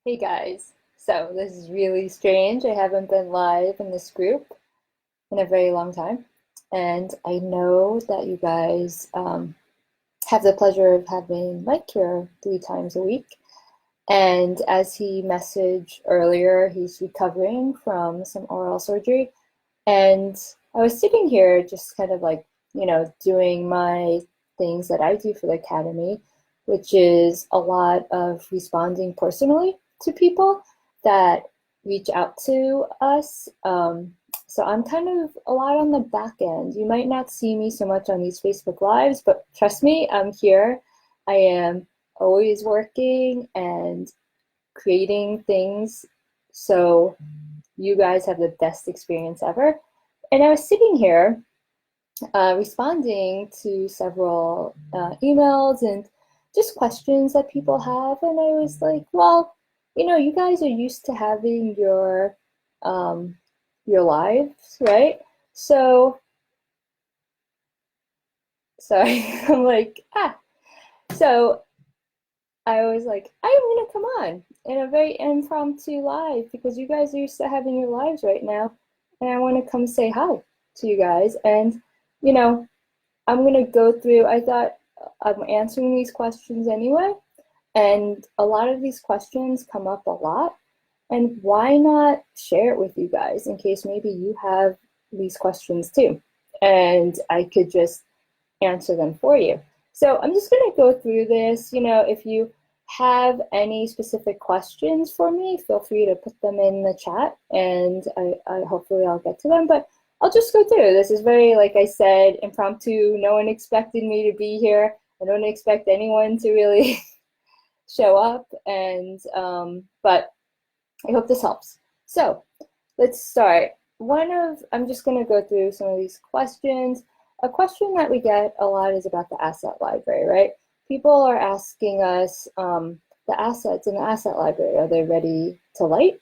Hey guys, so this is really strange. I haven't been live in this group in a very long time. And I know that you guys have the pleasure of having Mike here 3 times a week. And as he messaged earlier, he's recovering from some oral surgery. And I was sitting here just kind of like, doing my things that I do for the Academy, which is a lot of responding personally to people that reach out to us. So I'm kind of a lot on the back end. You might not see me so much on these Facebook Lives, but trust me, I'm here. I am always working and creating things so you guys have the best experience ever. And I was sitting here responding to several emails and just questions that people have. And I was like, well, you guys are used to having your lives, right? So, sorry, I'm like, So I was like, I'm gonna come on in a very impromptu live because you guys are used to having your lives right now, and I want to come say hi to you guys. And you know, I'm gonna go through. I thought I'm answering these questions anyway, and a lot of these questions come up a lot. And why not share it with you guys in case maybe you have these questions too, and I could just answer them for you. So I'm just going to go through this. If you have any specific questions for me, feel free to put them in the chat and I hopefully I'll get to them. But I'll just go through. This is very, like I said, impromptu. No one expected me to be here. I don't expect anyone to really show up. But I hope this helps. So let's start. I'm just going to go through some of these questions. A question that we get a lot is about the asset library, right? People are asking us, the assets in the asset library, are they ready to light?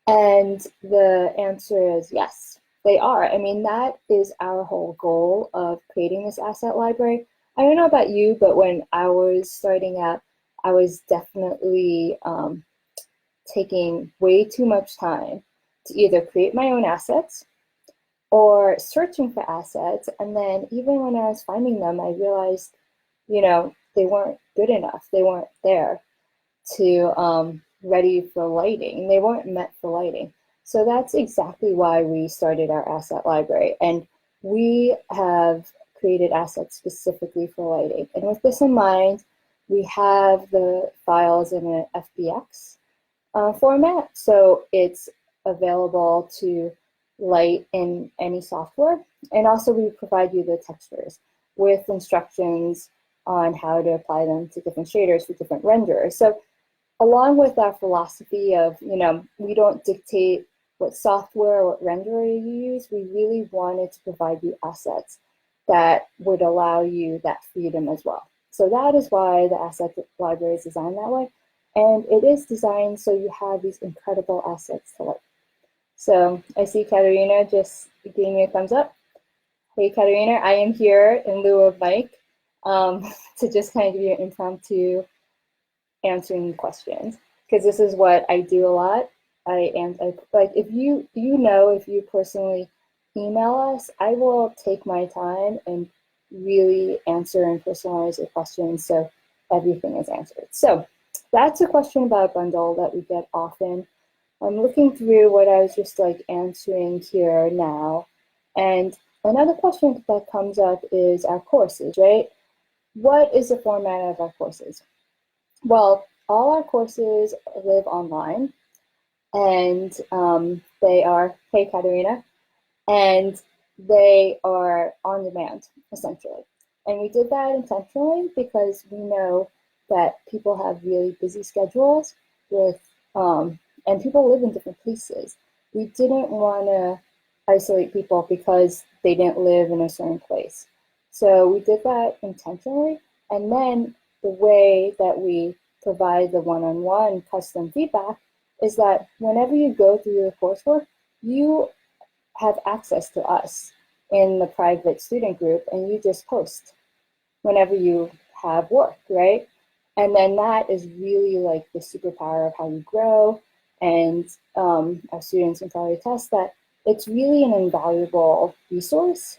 And the answer is yes, they are. I mean, that is our whole goal of creating this asset library. I don't know about you, but when I was starting out, I was definitely taking way too much time to either create my own assets or searching for assets. And then even when I was finding them, I realized, they weren't good enough. They weren't there to ready for lighting. They weren't meant for lighting. So that's exactly why we started our asset library. And we have created assets specifically for lighting. And with this in mind, we have the files in an FBX format. So it's available to light in any software. And also we provide you the textures with instructions on how to apply them to different shaders for different renderers. So along with our philosophy of, we don't dictate what software, what renderer you use, we really wanted to provide you assets that would allow you that freedom as well. So that is why the asset library is designed that way. And it is designed so you have these incredible assets to light. So I see Katerina just gave me a thumbs up. Hey, Katerina, I am here in lieu of Mike to just kind of give you an impromptu answering questions, because this is what I do a lot. I like, if you personally email us, I will take my time and really answer and personalize your questions so everything is answered. So that's a question about a bundle that we get often. I'm looking through what I was just like answering here now. And another question that comes up is our courses, right? What is the format of our courses? Well, all our courses live online, and they are, hey Katerina, and they are on demand, essentially. And we did that intentionally because we know that people have really busy schedules with, and people live in different places. We didn't want to isolate people because they didn't live in a certain place. So we did that intentionally. And then the way that we provide the one-on-one custom feedback is that whenever you go through the coursework, you have access to us in the private student group and you just post whenever you have work, right? And then that is really like the superpower of how you grow. And our students can probably attest that it's really an invaluable resource,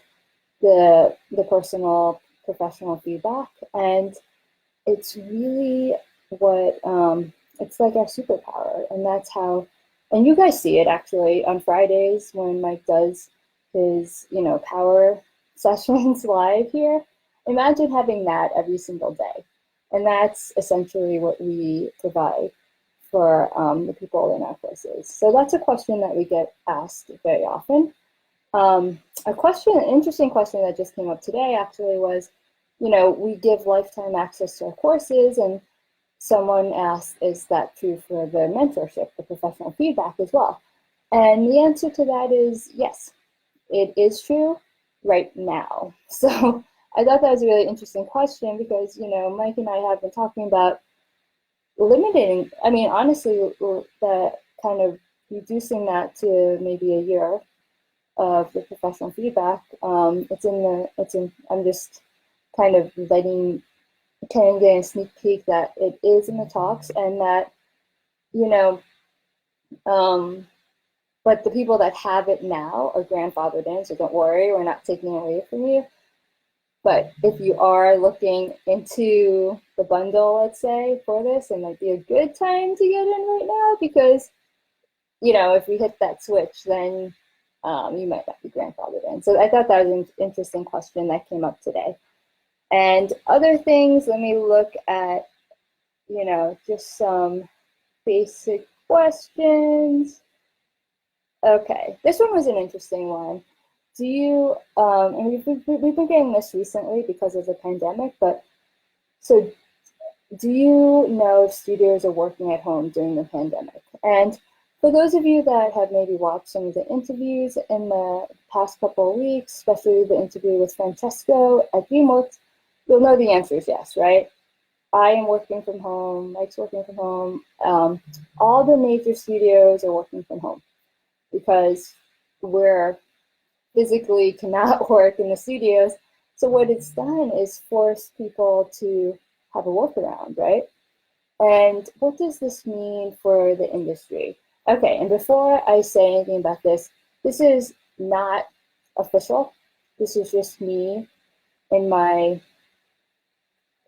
the personal professional feedback. And it's really what it's like our superpower. And that's how, and you guys see it actually on Fridays when Mike does his, power sessions live here. Imagine having that every single day. And that's essentially what we provide for the people in our courses. So that's a question that we get asked very often. An interesting question that just came up today actually was, we give lifetime access to our courses, and someone asked, is that true for the mentorship, the professional feedback as well? And the answer to that is yes, it is true right now. So I thought that was a really interesting question because, Mike and I have been talking about limiting, honestly, the kind of reducing that to maybe a year of the professional feedback. I'm just kind of getting a sneak peek that it is in the talks, and that, you know, um, but the people that have it now are grandfathered in, so don't worry, we're not taking it away from you. But if you are looking into the bundle, let's say, for this, it might be a good time to get in right now because, if we hit that switch, then you might not be grandfathered in. So I thought that was an interesting question that came up today. And other things, let me look at, just some basic questions. Okay, this one was an interesting one. Do you, and we've been getting this recently because of the pandemic, but so do you know if studios are working at home during the pandemic? And for those of you that have maybe watched some of the interviews in the past couple of weeks, especially the interview with Francesco at DreamWorks, you'll know the answer is yes, right? I am working from home, Mike's working from home. All the major studios are working from home because we're physically cannot work in the studios. So what it's done is force people to have a workaround, right? And what does this mean for the industry? Okay, and before I say anything about this, this is not official. This is just me and my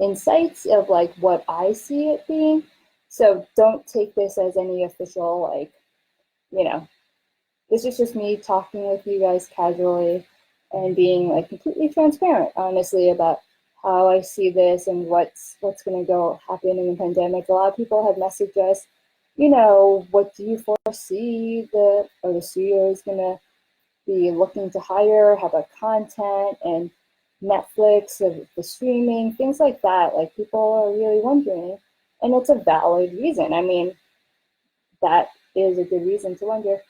insights of like what I see it being. So don't take this as any official, like, this is just me talking with you guys casually and being like completely transparent, honestly, about how I see this and what's going to go happen in the pandemic. A lot of people have messaged us, what do you foresee the studio is going to be looking to hire? How about content and Netflix, the streaming, things like that? Like people are really wondering, and it's a valid reason. That is a good reason to wonder.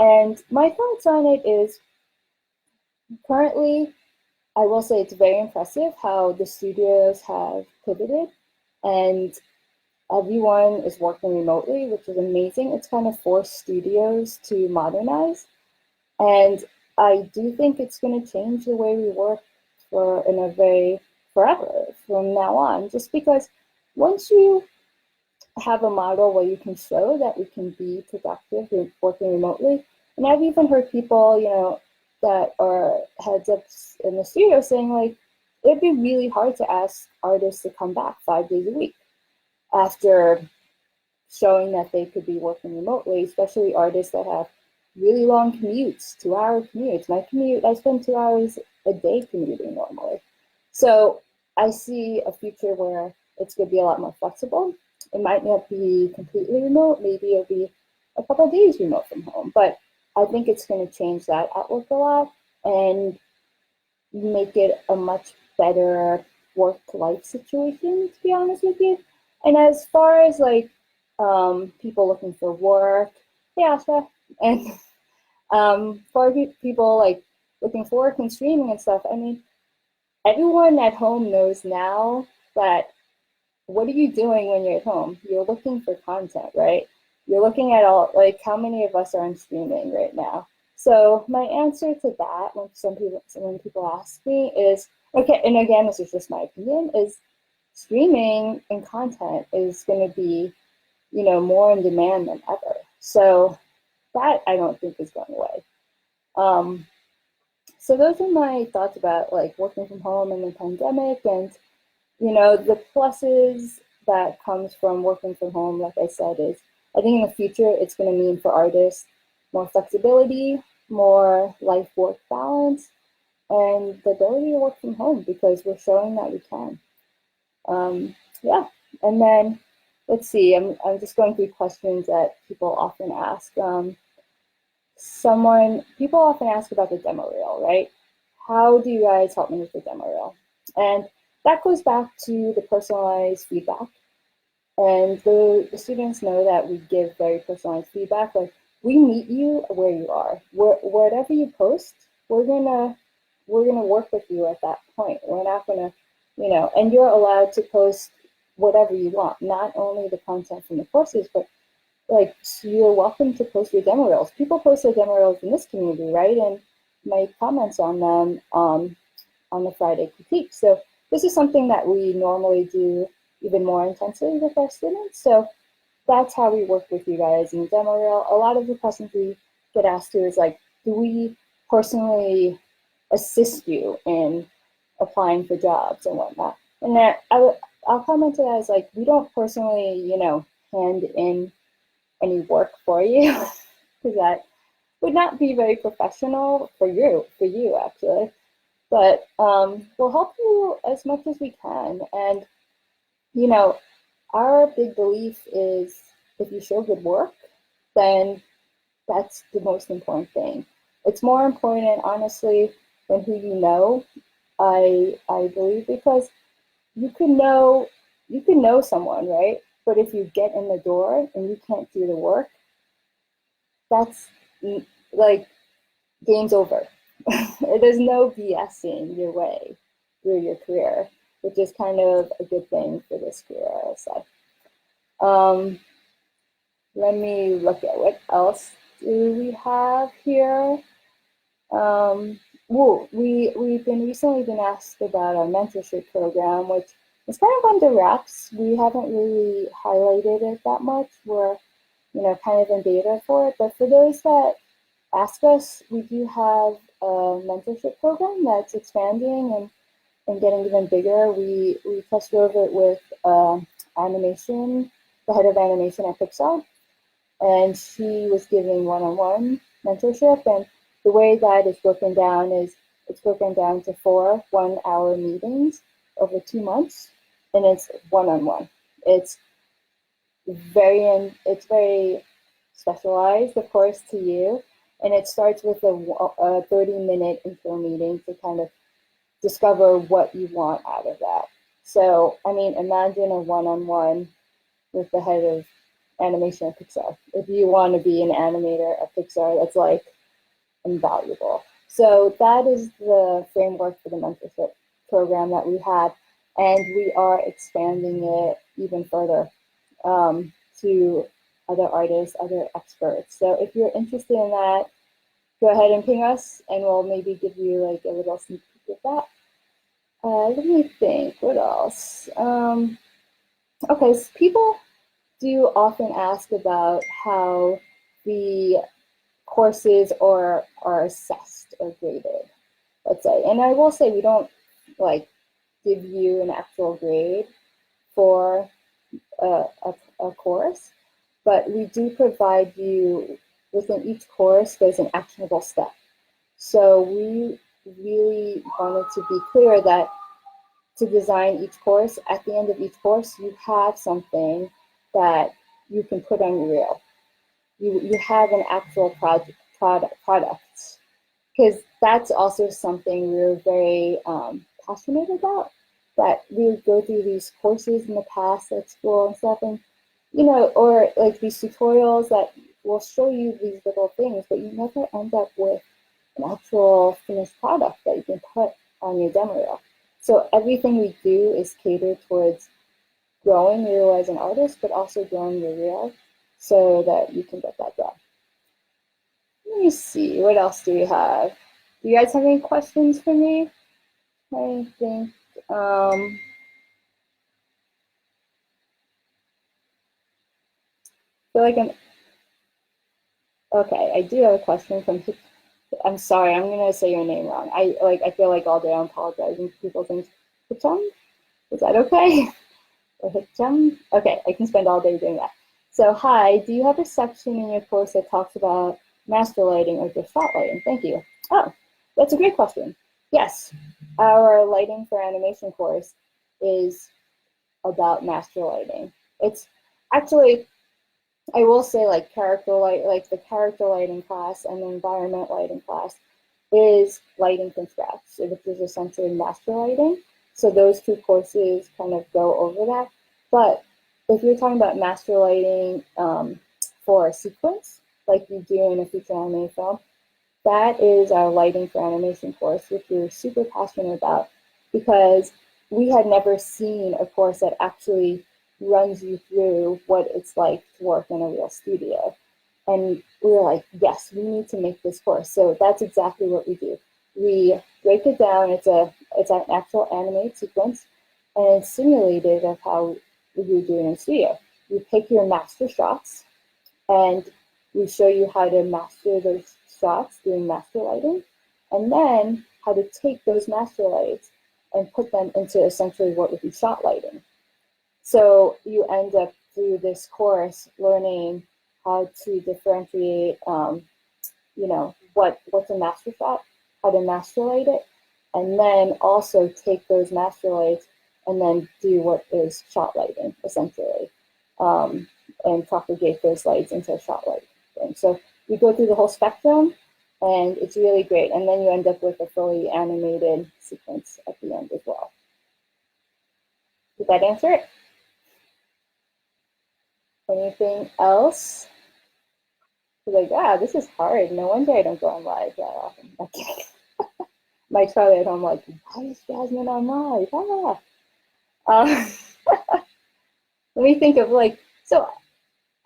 And my thoughts on it is currently, I will say it's very impressive how the studios have pivoted and everyone is working remotely, which is amazing. It's kind of forced studios to modernize. And I do think it's going to change the way we work forever from now on, just because once you have a model where you can show that we can be productive working remotely. And I've even heard people, that are heads ups in the studio saying like, it'd be really hard to ask artists to come back 5 days a week after showing that they could be working remotely, especially artists that have really long commutes, 2-hour commutes. My commute, I spend 2 hours a day commuting normally. So I see a future where it's going to be a lot more flexible. It might not be completely remote. Maybe it'll be a couple of days remote from home. But I think it's going to change that outlook a lot and make it a much better work-life situation, to be honest with you. And as far as like people looking for work, yeah, sure. And for people like looking for work and streaming and stuff, everyone at home knows now that what are you doing when you're at home? You're looking for content, right? You're looking at like how many of us are on streaming right now. So my answer to that, when people ask me, is okay. And again, this is just my opinion. Is streaming and content is going to be, more in demand than ever. So that I don't think is going away. So those are my thoughts about like working from home in the pandemic, and the pluses that comes from working from home. Like I said, is I think in the future it's going to mean for artists more flexibility, more life work balance, and the ability to work from home because we're showing that we can. Yeah, and then let's see. I'm just going through questions that people often ask. People often ask about the demo reel, right? How do you guys help me with the demo reel? And that goes back to the personalized feedback. And the students know that we give very personalized feedback. Like we meet you where you are. Whatever you post, we're gonna work with you at that point. We're not gonna, and you're allowed to post whatever you want, not only the content from the courses, but like so you're welcome to post your demo reels. People post their demo reels in this community, right? And make comments on them on the Friday critique. So this is something that we normally do even more intensely with our students. So that's how we work with you guys in demo reel. A lot of the questions we get asked to is like, do we personally assist you in applying for jobs and whatnot? And that I'll comment to that as like, we don't personally, hand in any work for you because that would not be very professional for you actually. But we'll help you as much as we can. And our big belief is if you show good work, then that's the most important thing. It's more important, honestly, than who you know. I believe because you can know someone, right? But if you get in the door and you can't do the work, that's like game's over. There's no BSing your way through your career, which is kind of a good thing for this career, I'll say. Um, Let me look at what else do we have here. We've been recently been asked about our mentorship program, which is kind of under wraps. We haven't really highlighted it that much. We're kind of in beta for it. But for those that ask us, we do have a mentorship program that's expanding and getting even bigger. We just drove it with animation, the head of animation at Pixar, and she was giving one-on-one mentorship. And the way that is broken down is it's broken down to 4 1-hour meetings over 2 months, and it's one-on-one. It's very specialized, of course, to you, and it starts with a 30-minute intro meeting to kind of discover what you want out of that. So, I mean, imagine a one-on-one with the head of animation at Pixar. If you want to be an animator at Pixar, that's like invaluable. So that is the framework for the mentorship program that we had, and we are expanding it even further to other artists, other experts. So if you're interested in that, go ahead and ping us, and we'll maybe give you like a little sneak peek of that. Let me think, what else? Okay, so people do often ask about how the courses are assessed or graded, let's say. And I will say we don't like give you an actual grade for a course, but we do provide you within each course, there's an actionable step. So we really wanted to be clear that to design each course, at the end of each course, you have something that you can put on your reel. You have an actual product, because that's also something we're very passionate about, that we would go through these courses in the past at school and stuff, and or like these tutorials that will show you these little things, but you never end up with an actual finished product that you can put on your demo reel. So everything we do is catered towards growing you as an artist, but also growing your reel so that you can get that done. Let me see, what else do we have? Do you guys have any questions for me? I think, feel like I'm okay. I do have a question from. I'm sorry, I'm gonna say your name wrong. I feel like all day I'm apologizing. People think Hicham. Is that okay? Or Hicham? Okay, I can spend all day doing that. So hi, do you have a section in your course that talks about master lighting or just shot lighting? Thank you. Oh, that's a great question. Yes, our lighting for animation course is about master lighting. It's actually, I will say, like character light, like the character lighting class and the environment lighting class is lighting from scratch, which is essentially master lighting. So those two courses kind of go over that. But if you're talking about master lighting for a sequence, like you do in a feature animated film, that is our lighting for animation course, which we're super passionate about because we had never seen a course that actually runs you through what it's like to work in a real studio. And we were like, yes, we need to make this course. So that's exactly what we do. We break it down. It's an actual animated sequence, and it's simulated of how you would do it in studio. You pick your master shots, and we show you how to master those shots doing master lighting, and then how to take those master lights and put them into essentially what would be shot lighting. So you end up through this course learning how to differentiate, what's a master shot, how to master light it, and then also take those master lights and then do what is shot lighting essentially, and propagate those lights into a shot light thing. So you go through the whole spectrum, and it's really great. And then you end up with a fully animated sequence at the end as well. Did that answer it? Anything else? Like, this is hard. No wonder I don't go on live that often. I'm kidding. My Charlie at home, like, why is Jasmine on live? Um, let me think of so,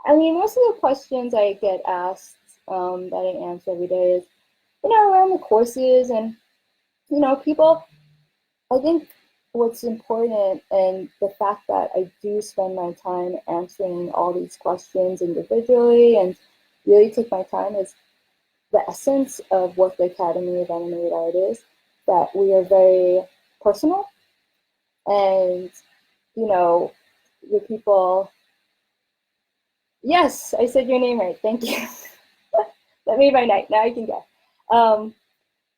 I mean, most of the questions I get asked that I answer every day is, around the courses and, people, I think what's important and the fact that I do spend my time answering all these questions individually and really take my time is the essence of what the Academy of Animated Art is, that we are very personal and, the people, yes, I said your name right, thank you. That made my night, now I can go.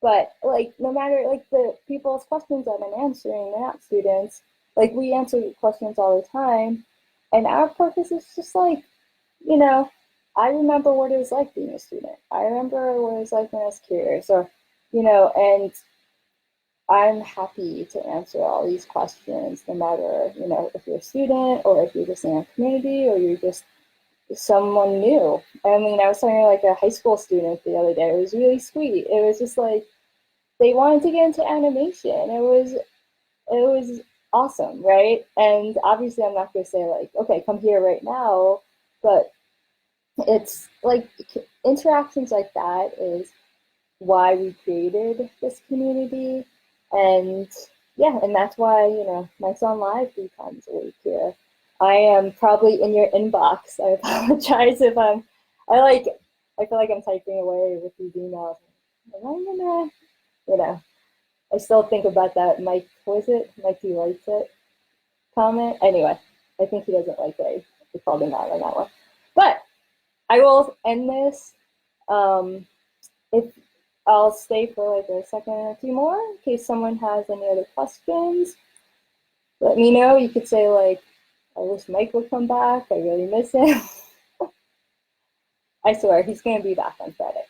But no matter the people's questions that I'm answering, they're not students. We answer questions all the time, and our purpose is just I remember what it was like being a student. I remember what it was like when I was curious, or and I'm happy to answer all these questions, no matter if you're a student or if you're just in a community or you're just someone new. I mean, I was talking to a high school student the other day. It was really sweet. It was just they wanted to get into animation. It was awesome, right? And obviously, I'm not going to say okay, come here right now, but it's interactions like that is why we created this community, and yeah, and that's why Mike's on live 3 times a week here. I am probably in your inbox. I apologize if I feel like I'm typing away with these emails. Am I gonna, I still think about that Mike, was it? Mike, he likes it comment. Anyway, I think he doesn't like it. I called him out on that one. But I will end this. If I'll stay for a second or two more in case someone has any other questions. Let me know. You could say I wish Mike would come back. I really miss him. I swear he's gonna be back on Friday.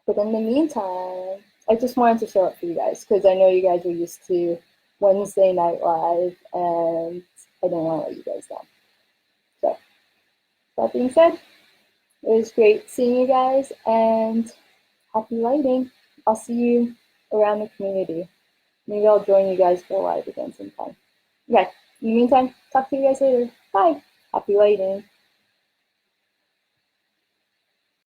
But in the meantime, I just wanted to show up for you guys because I know you guys are used to Wednesday night live, and I didn't want to let you guys down. So that being said, it was great seeing you guys, and happy lighting. I'll see you around the community. Maybe I'll join you guys for live again sometime. Okay, in the meantime, talk to you guys later. Bye. Happy lighting.